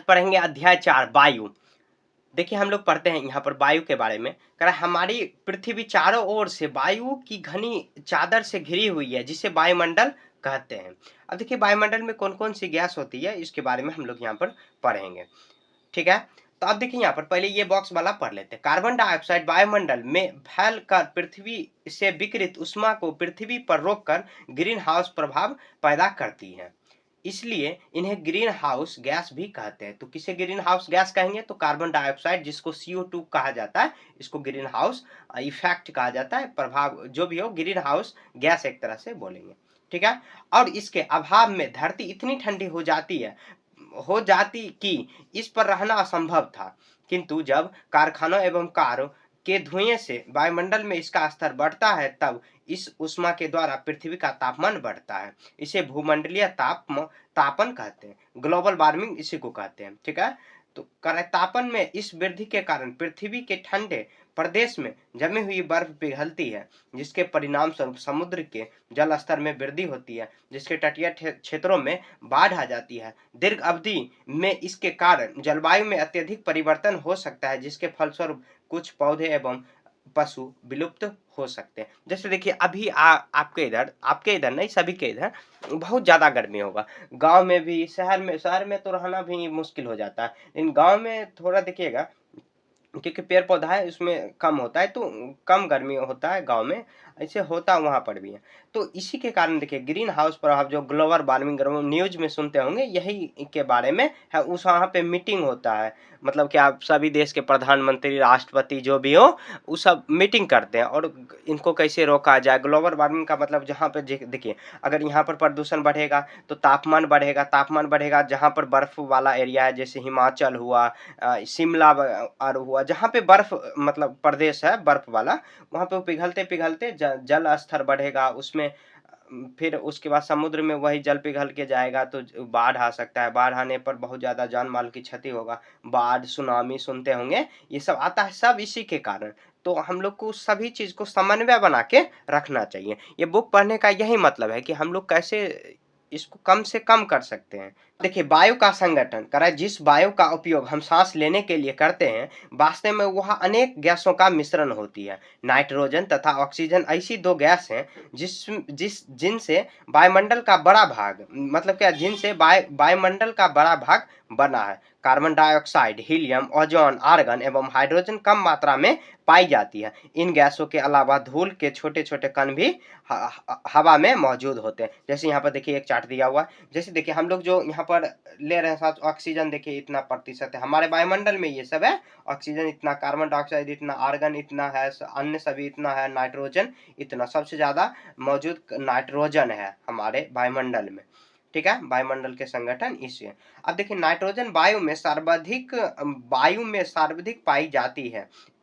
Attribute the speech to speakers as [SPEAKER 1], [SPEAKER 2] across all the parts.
[SPEAKER 1] पढ़ेंगे अध्याय 4 वायु। देखिए हम लोग पढ़ते हैं यहाँ पर वायु के बारे में। कह रहा है हमारी पृथ्वी चारों ओर से वायु की घनी चादर से घिरी हुई है जिसे वायुमंडल कहते हैं। अब देखिए वायुमंडल में कौन कौन सी गैस होती है इसके बारे में हम लोग यहाँ पर पढ़ेंगे। ठीक है, तो अब देखिए यहाँ पर पहले ये बॉक्स वाला पढ़ लेते हैं। कार्बन डाइऑक्साइड वायुमंडल में फैलकर पृथ्वी से विकिरित ऊष्मा को पृथ्वी पर रोककर ग्रीन हाउस प्रभाव पैदा करती है, इसलिए इन्हें ग्रीन हाउस गैस भी कहते हैं। तो किसे ग्रीन हाउस गैस कहेंगे? तो कार्बन डाइऑक्साइड जिसको CO2 कहा जाता है, इसको ग्रीन हाउस इफेक्ट कहा जाता है, प्रभाव जो भी हो ग्रीन हाउस गैस एक तरह से बोलेंगे। ठीक है, और इसके अभाव में धरती इतनी ठंडी हो जाती कि इस पर रहना असंभव था, किंतु जब कारखानों एवं कारों के धुएं से वायुमंडल में इसका स्तर बढ़ता है तब इस ऊष्मा के द्वारा पृथ्वी का तापमान बढ़ता है। इसे भूमंडलीय तापन कहते हैं, ग्लोबल वार्मिंग इसी को कहते हैं। ठीक है, तो तापन में इस वृद्धि के कारण पृथ्वी के ठंडे प्रदेश में जमी हुई बर्फ पिघलती है, जिसके परिणाम स्वरूप समुद्र के जल स्तर में वृद्धि होती है, जिसके तटीय क्षेत्रों में बाढ़ आ जाती है। दीर्घ अवधि में इसके कारण जलवायु में अत्यधिक परिवर्तन हो सकता है, जिसके फलस्वरूप कुछ पौधे एवं पशु विलुप्त हो सकते हैं। जैसे देखिए अभी आपके इधर नहीं, सभी के इधर बहुत ज्यादा गर्मी होगा। गांव में भी, शहर में तो रहना भी मुश्किल हो जाता है, लेकिन गांव में थोड़ा देखिएगा क्योंकि पेड़ पौधा है उसमें कम होता है, तो कम गर्मी होता है गांव में, ऐसे होता वहां पर भी है। तो इसी के कारण देखिए ग्रीन हाउस प्रभाव जो ग्लोबल वार्मिंग न्यूज में सुनते होंगे, यही के बारे में है। उस वहां पे मीटिंग होता है, मतलब कि आप सभी देश के प्रधानमंत्री, राष्ट्रपति जो भी हो, वो सब मीटिंग करते हैं और इनको कैसे रोका जाए। ग्लोबल वार्मिंग का मतलब जहाँ पे देखिए अगर यहाँ पर प्रदूषण बढ़ेगा तो तापमान बढ़ेगा। जहाँ पर बर्फ वाला एरिया है जैसे हिमाचल हुआ, शिमला और हुआ, जहाँ पे बर्फ मतलब प्रदेश है बर्फ वाला, वहां पे पिघलते पिघलते जल स्तर बढ़ेगा, उसमें फिर उसके बाद समुद्र में वही जल पिघल के जाएगा तो बाढ़ आ सकता है। बाढ़ आने पर बहुत ज्यादा जान माल की क्षति होगा। बाढ़, सुनामी सुनते होंगे, ये सब आता है सब इसी के कारण। तो हम लोग को सभी चीज को समन्वय बना के रखना चाहिए। ये बुक पढ़ने का यही मतलब है कि हम लोग कैसे इसको कम से कम कर सकते हैं। देखिए वायु का संगठन कर रहा है, जिस वायु का उपयोग हम सांस लेने के लिए करते हैं वास्तव में वह अनेक गैसों का मिश्रण होती है। नाइट्रोजन तथा ऑक्सीजन ऐसी दो गैस हैं जिनसे वायुमंडल का बड़ा भाग, मतलब क्या, जिनसे वायुमंडल का बड़ा भाग बना है। Carbon dioxide, helium, ozone, argon एवं हाइड्रोजन कम मात्रा में पाई जाती है। इन गैसों के अलावा धूल के छोटे छोटे कण भी हवा में मौजूद होते हैं। जैसे यहाँ पर देखिए एक चार्ट दिया हुआ है, जैसे देखिए हम लोग जो यहाँ पर ले रहे हैं साथ ऑक्सीजन, देखिए इतना प्रतिशत है हमारे वायुमंडल में, ये सब है ऑक्सीजन इतना, कार्बन डाइऑक्साइड इतना, आर्गन इतना है, अन्य सभी इतना है, नाइट्रोजन इतना, सबसे ज्यादा मौजूद नाइट्रोजन है हमारे वायुमंडल में। ठीक है, वायुमंडल के संगठन इसे। अब देखिए नाइट्रोजन वायु में सर्वाधिक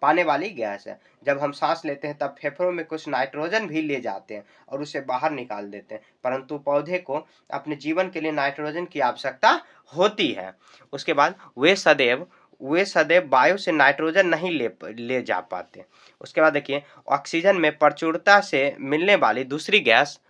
[SPEAKER 1] पाने वाली गैस है। जब हम सांस लेते हैं तब फेफड़ों में कुछ नाइट्रोजन भी ले जाते हैं और उसे बाहर निकाल देते हैं, परंतु पौधे को अपने जीवन के लिए नाइट्रोजन की आवश्यकता होती है। उसके बाद वे सदैव वायु से नाइट्रोजन नहीं ले जा पाते। उसके बाद देखिए ऑक्सीजन में प्रचुरता से मिलने वाली दूसरी गैस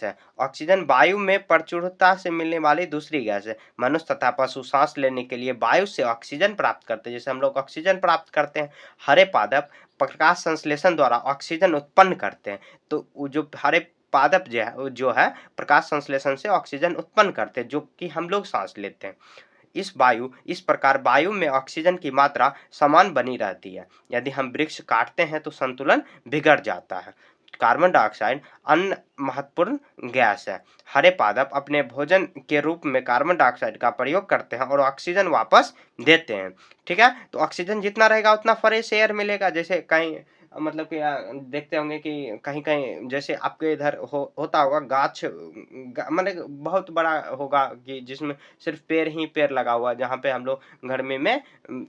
[SPEAKER 1] है। ऑक्सीजन वायु में प्रचुरता से मिलने वाली दूसरी गैस है। मनुष्य तथा पशु सांस लेने के लिए वायु से ऑक्सीजन प्राप्त करते हैं, जैसे हम लोग ऑक्सीजन प्राप्त करते हैं। हरे पादप प्रकाश संश्लेषण द्वारा ऑक्सीजन उत्पन्न करते हैं। तो जो हरे पादप जो है प्रकाश संश्लेषण से ऑक्सीजन उत्पन्न करते हैं, जो कि हम लोग सांस लेते हैं। इस प्रकार वायु में ऑक्सीजन की मात्रा समान बनी रहती है। यदि हम वृक्ष काटते हैं तो संतुलन बिगड़ जाता है। कार्बन डाइऑक्साइड अन्य महत्वपूर्ण गैस है। हरे पादप अपने भोजन के रूप में कार्बन डाइऑक्साइड का प्रयोग करते हैं और ऑक्सीजन वापस देते हैं। ठीक है, तो ऑक्सीजन जितना रहेगा उतना फ्रेश एयर मिलेगा। जैसे कहीं मतलब कि देखते होंगे कि कहीं कहीं जैसे आपके इधर होता होगा गाछ, मतलब बहुत बड़ा होगा कि जिसमें सिर्फ पेड़ ही पेड़ लगा हुआ, जहाँ पे हम लोग गर्मी में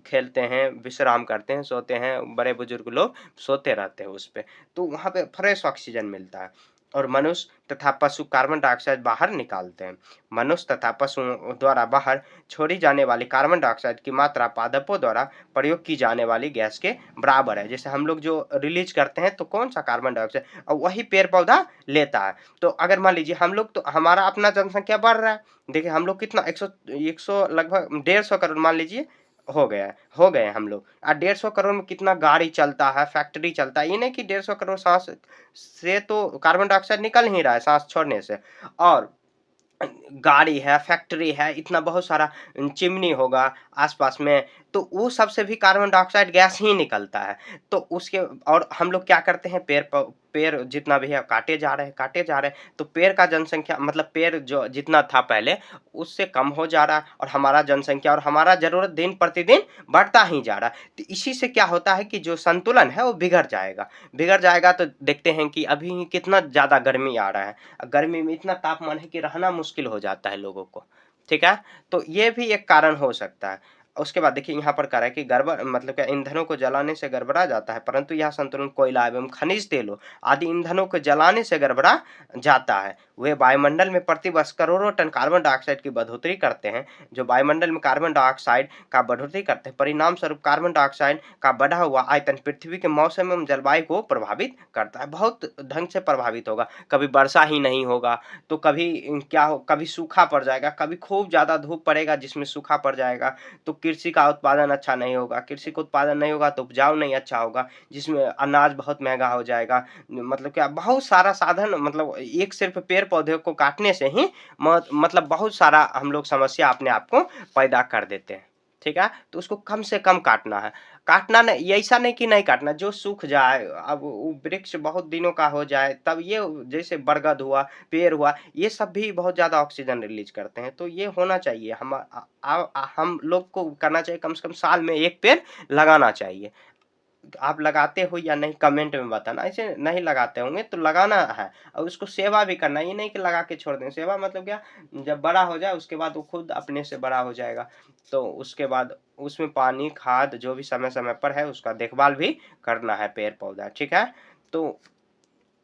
[SPEAKER 1] खेलते हैं, विश्राम करते हैं, सोते हैं, बड़े बुजुर्ग लोग सोते रहते हैं उस पे, तो वहाँ पे फ्रेश ऑक्सीजन मिलता है। और मनुष्य तथा पशु कार्बन डाइऑक्साइड बाहर निकालते हैं। मनुष्य तथा पशुओं द्वारा बाहर छोड़ी जाने वाली कार्बन डाइऑक्साइड की मात्रा पादपों द्वारा प्रयोग की जाने वाली गैस के बराबर है। जैसे हम लोग जो रिलीज करते हैं तो कौन सा कार्बन डाइऑक्साइड, और वही पेड़ पौधा लेता है। तो अगर मान लीजिए हम लोग, तो हमारा अपना जनसंख्या बढ़ रहा है, देखिए हम लोग कितना 100 लगभग 150 करोड़ मान लीजिए हो गए हम लोग। 150 करोड़ में कितना गाड़ी चलता है, फैक्ट्री चलता है। ये नहीं कि 150 करोड़ सांस से तो कार्बन डाइऑक्साइड निकल ही रहा है सांस छोड़ने से, और गाड़ी है, फैक्ट्री है, इतना बहुत सारा चिमनी होगा आसपास में, तो वो सब से भी कार्बन डाइऑक्साइड गैस ही निकलता है। तो उसके, और हम लोग क्या करते हैं, पेड़ जितना भी है काटे जा रहे हैं, तो पेड़ का जनसंख्या मतलब पेड़ जो जितना था पहले उससे कम हो जा रहा है, और हमारा जनसंख्या और हमारा जरूरत दिन प्रतिदिन बढ़ता ही जा रहा है। तो इसी से क्या होता है कि जो संतुलन है वो बिगड़ जाएगा। तो देखते हैं कि अभी कितना ज़्यादा गर्मी आ रहा है, गर्मी में इतना तापमान है कि रहना मुश्किल हो जाता है लोगों को, ठीक है। तो ये भी एक कारण हो सकता है। उसके बाद देखिए यहाँ पर कह रहा है कि गड़बड़ मतलब क्या, ईंधनों को जलाने से गड़बड़ा जाता है, परंतु यह संतुलन कोयला एवं खनिज तेलों आदि ईंधनों को जलाने से गड़बड़ा जाता है। वे वायुमंडल में प्रति वर्ष करोड़ों टन कार्बन डाइऑक्साइड की बढ़ोतरी करते हैं। जो वायुमंडल में कार्बन डाइऑक्साइड का बढ़ोतरी करते हैं, परिणाम स्वरूप कार्बन डाइऑक्साइड का बढ़ा हुआ आयतन पृथ्वी के मौसम एवं जलवायु को प्रभावित करता है, बहुत ढंग से प्रभावित होगा। कभी वर्षा ही नहीं होगा, तो कभी क्या हो, कभी सूखा पड़ जाएगा, कभी खूब ज्यादा धूप पड़ेगा जिसमें सूखा पड़ जाएगा, तो कृषि का उत्पादन अच्छा नहीं होगा, कृषि का उत्पादन नहीं होगा तो उपजाऊ नहीं अच्छा होगा, जिसमें अनाज बहुत महंगा हो जाएगा। मतलब क्या, बहुत सारा साधन, मतलब एक सिर्फ पेड़ पौधे को काटने से ही मतलब बहुत सारा हम लोग समस्या अपने आप को पैदा कर देते हैं, ठीक है। तो उसको कम से कम काटना है, काटना नहीं, ऐसा नहीं कि नहीं काटना, जो सूख जाए, अब वो वृक्ष बहुत दिनों का हो जाए तब ये, जैसे बरगद हुआ, पेड़ हुआ, ये सब भी बहुत ज्यादा ऑक्सीजन रिलीज करते हैं। तो ये होना चाहिए, हम लोग को करना चाहिए, कम से कम साल में एक पेड़ लगाना चाहिए। आप लगाते हो या नहीं कमेंट में बताना, ऐसे नहीं लगाते होंगे तो लगाना है, और उसको सेवा भी करना, ये नहीं कि लगा के छोड़ दें। सेवा मतलब क्या, जब बड़ा हो जाए उसके बाद वो खुद अपने से बड़ा हो जाएगा, तो उसके बाद उसमें पानी खाद जो भी समय समय पर है उसका देखभाल भी करना है पेड़ पौधा, ठीक है। तो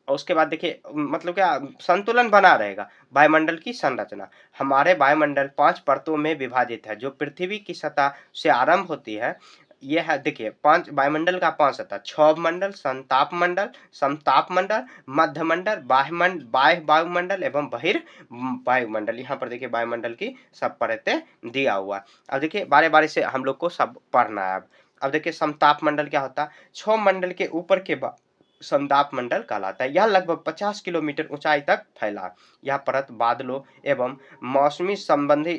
[SPEAKER 1] और उसके बाद देखिए मतलब क्या, संतुलन बना रहेगा। वायुमंडल की संरचना, हमारे वायुमंडल 5 परतों में विभाजित है, जो पृथ्वी की सतह से आरंभ होती है। ये है देखिए, 5 वायुमंडल का 5 सतह, क्षोभ मंडल, संताप मंडल, समताप मंडल, मध्य मंडल, बाह्य वायुमंडल एवं वायुमंडल। यहाँ पर देखिए वायुमंडल की सब परतें दिया हुआ है। अब देखिए बारे बारे से हम लोग को सब पढ़ना है। अब देखिए समताप मंडल क्या होता है, क्षोभ मंडल के ऊपर के समताप मंडल कहलाता है। यह लगभग 50 किलोमीटर ऊंचाई तक फैला। यह परत बादलों एवं मौसमी संबंधी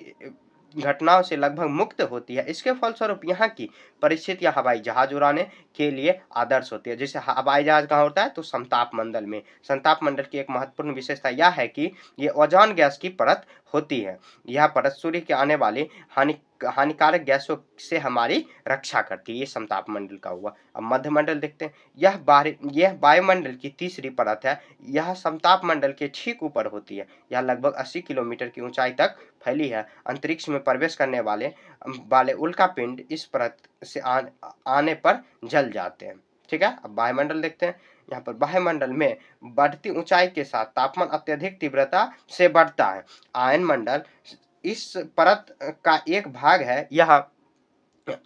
[SPEAKER 1] घटनाओं से लगभग मुक्त होती है। इसके फलस्वरूप यहाँ की परिस्थितियां हवाई जहाज उड़ाने के लिए आदर्श होती है। जैसे हवाई जहाज कहाँ होता है, तो समताप मंडल में। समताप मंडल की एक महत्वपूर्ण विशेषता यह है कि ये ओजोन गैस की परत होती है। यह परत सूर्य के आने वाली हानिकारक गैसों से हमारी रक्षा करती है। ये समताप मंडल का हुआ। अब मध्य मंडल देखते हैं, यह वायुमंडल की तीसरी परत है। यह समताप मंडल के ठीक ऊपर होती है। यह लगभग 80 किलोमीटर की ऊंचाई तक फैली है। अंतरिक्ष में प्रवेश करने वाले वाले उल्कापिंड इस परत से आने पर जल जाते हैं, ठीक है। अब वायुमंडल देखते हैं। यहाँ पर वायुमंडल में बढ़ती ऊंचाई के साथ तापमान अत्यधिक तीव्रता से बढ़ता है। आयन मंडल इस परत का एक भाग है। यह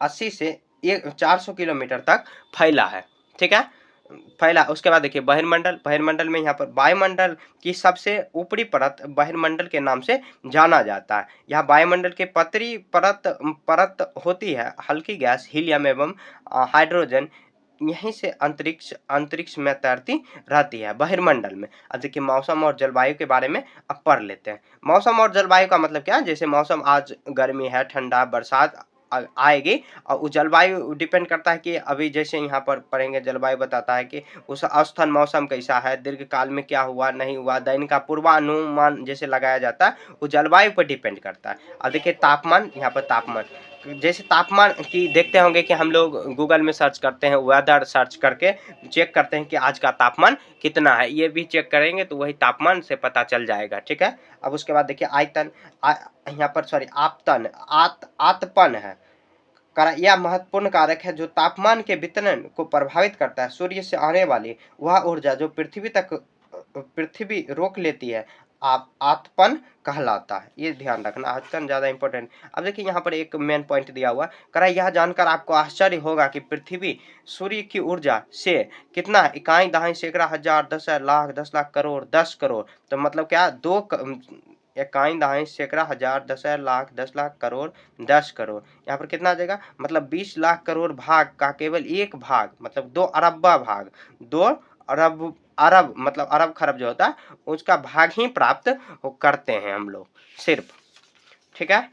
[SPEAKER 1] 80 से 400 किलोमीटर तक फैला है, ठीक है, फैला। उसके बाद देखिए बहिर्मंडल, बहिर्मंडल में यहाँ पर वायुमंडल की सबसे ऊपरी परत बहिर्मंडल के नाम से जाना जाता है। यहाँ वायुमंडल के पतरी परत होती है। हल्की गैस हीलियम एवं हाइड्रोजन यहीं से अंतरिक्ष में तैरती रहती है बहिर्मंडल में। अब देखिए मौसम और जलवायु के बारे में अब पढ़ लेते हैं। मौसम और जलवायु का मतलब क्या है, जैसे मौसम आज गर्मी है, ठंडा, बरसात आएगी, और वो जलवायु डिपेंड करता है कि अभी जैसे यहाँ पर पढ़ेंगे, जलवायु बताता है कि उस औसतन मौसम कैसा है, दीर्घकाल में क्या हुआ नहीं हुआ, दैनिक का पूर्वानुमान जैसे लगाया जाता है, वो जलवायु पर डिपेंड करता है। अब देखिए तापमान, यहाँ पर तापमान, जैसे तापमान की देखते होंगे कि हम लोग गूगल में सर्च करते हैं, वेदर सर्च करके चेक करते हैं कि आज का तापमान कितना है, ये भी चेक करेंगे तो वही तापमान से पता चल जाएगा, ठीक है। अब उसके बाद देखिए आयतन, यहाँ पर सॉरी आपतन, आतपन है, यह महत्वपूर्ण कारक है जो तापमान के वितरण को प्रभावित करता है। सूर्य से आने वाली वह ऊर्जा जो पृथ्वी तक पृथ्वी रोक लेती है, आप आतपन कहलाता है। ये ध्यान रखना, आतपन ज्यादा इंपॉर्टेंट। अब देखिए यहाँ पर एक मेन पॉइंट दिया हुआ, करा यह जानकर आपको आश्चर्य होगा कि पृथ्वी सूर्य की ऊर्जा से कितना इकाई दहाई सैकड़ा हजार 10,000 लाख 10 लाख करोड़ 10 करोड़, तो मतलब क्या इकाई दहाई सैकड़ा हजार 10,000 लाख 10 लाख करोड़ 10 करोड़, यहाँ पर कितना आ जाएगा, मतलब 20 लाख करोड़ भाग का केवल एक भाग, मतलब 2 अरबा भाग, 2 अरब मतलब अरब खरब जो होता है उसका भाग ही प्राप्त करते हैं हम लोग सिर्फ। ठीक है,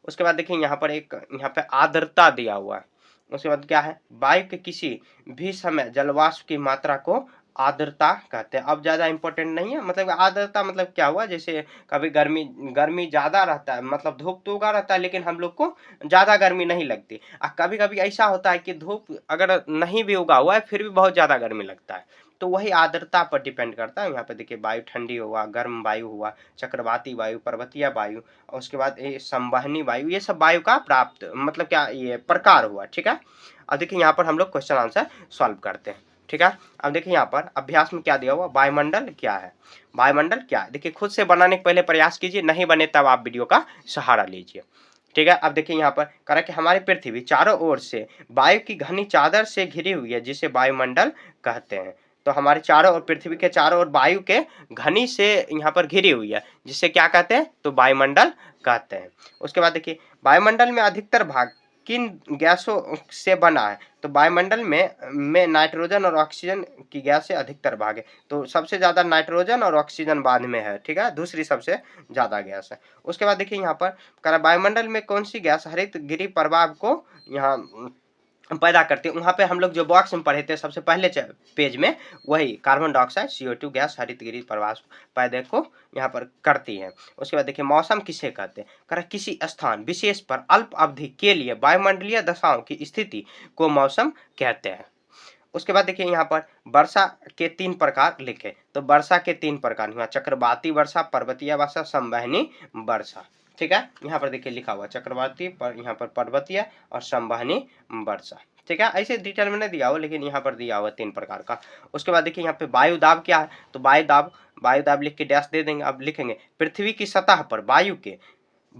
[SPEAKER 1] उसके बाद देखिए यहाँ पर एक यहाँ पे आर्द्रता दिया हुआ है। उसके बाद क्या है, वायु के किसी भी समय जलवाष्प की मात्रा को आर्द्रता कहते हैं। अब ज्यादा इंपॉर्टेंट नहीं है, मतलब आर्द्रता मतलब क्या हुआ, जैसे कभी गर्मी गर्मी ज्यादा रहता है, मतलब धूप तो उगा रहता है लेकिन हम लोग को ज्यादा गर्मी नहीं लगती। कभी कभी ऐसा होता है कि धूप अगर नहीं भी उगा हुआ है फिर भी बहुत ज्यादा गर्मी लगता है, तो वही आर्द्रता पर डिपेंड करता है। यहाँ पे देखिए वायु ठंडी हुआ, गर्म वायु हुआ, चक्रवाती वायु, पर्वतीय वायु, और उसके बाद ये संवहनी वायु, ये सब वायु का प्राप्त मतलब क्या ये प्रकार हुआ। ठीक है, अब देखिए यहाँ पर हम लोग क्वेश्चन आंसर सॉल्व करते हैं। ठीक है, अब देखिए यहाँ पर अभ्यास में क्या दिया हुआ, वायुमंडल क्या है, वायुमंडल क्या है, देखिए खुद से बनाने के पहले प्रयास कीजिए, नहीं बने तब आप वीडियो का सहारा लीजिए। ठीक है, अब देखिए यहाँ पर कह रहा है कि हमारी पृथ्वी चारों ओर से वायु की घनी चादर से घिरी हुई है जिसे वायुमंडल कहते हैं। तो हमारे चारों ओर, पृथ्वी के चारों ओर वायु के घनी से यहाँ पर घिरी हुई है जिसे क्या कहते हैं, तो वायुमंडल कहते हैं। उसके बाद देखिए वायुमंडल में अधिकतर भाग किन गैसों से बना है, तो वायुमंडल में नाइट्रोजन और ऑक्सीजन की गैस से अधिकतर भाग है, तो सबसे ज्यादा नाइट्रोजन और ऑक्सीजन बाद में है। ठीक है, दूसरी सबसे ज्यादा गैस है। उसके बाद देखिए यहाँ पर कह वायुमंडल में कौन सी गैस हरित गृह प्रभाव को यहाँ पैदा करती है। वहां पे हम लोग जो बॉक्स में पढ़े थे सबसे पहले पेज में, वही कार्बन डाइऑक्साइड CO2 गैस हरित गृह प्रभाव पैदा को यहाँ पर करती है। उसके बाद देखिए मौसम किसे कहते हैं, कह किसी स्थान विशेष पर अल्प अवधि के लिए वायुमंडलीय दशाओं की स्थिति को मौसम कहते हैं। उसके बाद देखिए यहाँ पर वर्षा के 3 प्रकार लिखे, तो वर्षा के 3 प्रकार हुआ, चक्रवाती वर्षा, पर्वतीय वर्षा, संवहनी वर्षा। ठीक है, यहाँ पर देखिए लिखा हुआ चक्रवाती पर, यहाँ पर पर्वतीय और संवहनी वर्षा। ठीक है, ऐसे डिटेल में नहीं दिया हुआ लेकिन यहाँ पर दिया हुआ 3 प्रकार का। उसके बाद देखिए यहाँ पे वायु दाब क्या है, तो वायु दाब लिख के डैश दे देंगे। अब लिखेंगे पृथ्वी की सतह पर वायु के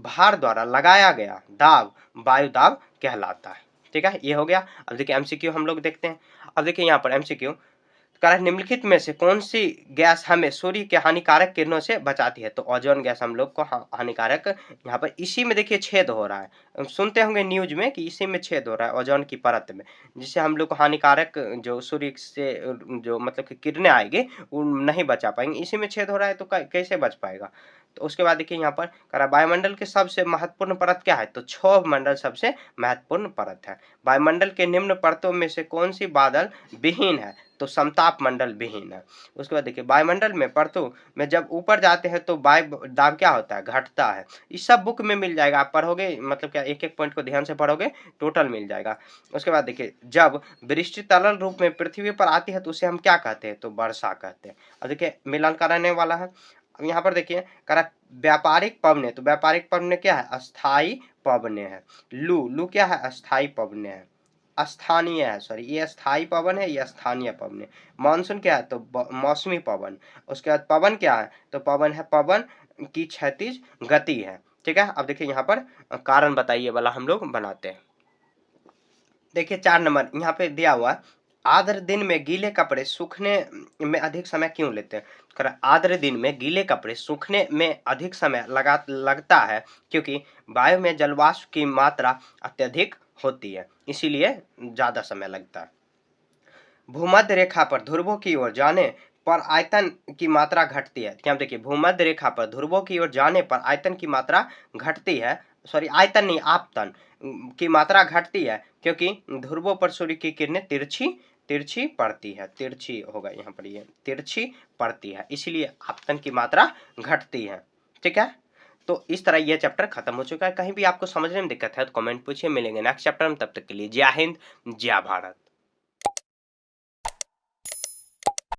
[SPEAKER 1] भार द्वारा लगाया गया दाब वायु दाब कहलाता है। ठीक है, ये हो गया। अब देखिए MCQ हम लोग देखते हैं। अब देखिए यहाँ पर MCQ निम्नलिखित में से कौन सी गैस हमें सूर्य के हानिकारक किरणों से बचाती है, तो ओजोन गैस हम लोग को हानिकारक, यहाँ पर इसी में देखिए छेद हो रहा है, सुनते होंगे न्यूज में कि इसी में छेद हो रहा है ओजोन की परत में, जिससे हम लोग को हानिकारक जो सूर्य से जो मतलब कि किरणें आएगी वो नहीं बचा पाएंगे, इसी में छेद हो रहा है तो कैसे बच पाएगा। तो उसके बाद देखिए यहाँ पर वायुमंडल के सबसे महत्वपूर्ण परत क्या है, तो क्षोभ मंडल सबसे महत्वपूर्ण परत है। वायुमंडल के निम्न परतों में से कौन सी बादल विहीन है, तो समताप मंडल विहीन है। उसके बाद देखिए वायुमंडल में परतों में जब ऊपर जाते हैं तो वायु दाब क्या होता है, घटता है। इस सब बुक में मिल जाएगा, आप पढ़ोगे मतलब क्या एक एक पॉइंट को ध्यान से पढ़ोगे टोटल मिल जाएगा। उसके बाद देखिए जब वृष्टि तरल रूप में पृथ्वी पर आती है तो उसे हम क्या कहते हैं, तो वर्षा कहते हैं। अब देखिए मिलन कराने वाला है। अब यहाँ पर देखिए करा व्यापारिक पवने, तो व्यापारिक पवने क्या है, अस्थाई पवने है। लू क्या है, अस्थाई पवने है, स्थानीय है, सॉरी ये स्थायी पवन है, ये स्थानीय पवन है। मानसून क्या है, तो मौसमी पवन। उसके बाद पवन क्या है, तो पवन है पवन की क्षैतिज गति है। ठीक है, अब देखिए यहाँ पर कारण बताइए वाला हम लोग बनाते हैं। देखिए 4 नंबर यहाँ पे दिया हुआ, आर्द्र दिन में गीले कपड़े सूखने में अधिक समय क्यों लेते हैं। आर्द्र दिन में गीले कपड़े सूखने में अधिक समय लगता है क्योंकि वायु में जलवाष्प की मात्रा अत्यधिक होती है, इसीलिए ज्यादा समय लगता है। भूमध्य रेखा पर ध्रुवों की ओर जाने पर आयतन की मात्रा घटती है। क्या देखिए भूमध्य रेखा पर ध्रुवों की ओर जाने पर आयतन की मात्रा घटती है, सॉरी आयतन नहीं आपतन की मात्रा घटती है क्योंकि ध्रुवों पर सूर्य की किरणें तिरछी पड़ती है, तिरछी होगा यहाँ पर, ये तिरछी पड़ती है, इसलिए आपतन की मात्रा घटती है। ठीक है, तो इस तरह यह चैप्टर खत्म हो चुका है। कहीं भी आपको समझने में दिक्कत है तो कमेंट पूछिए, मिलेंगे नेक्स्ट चैप्टर में, तब तक के लिए जय हिंद जय भारत।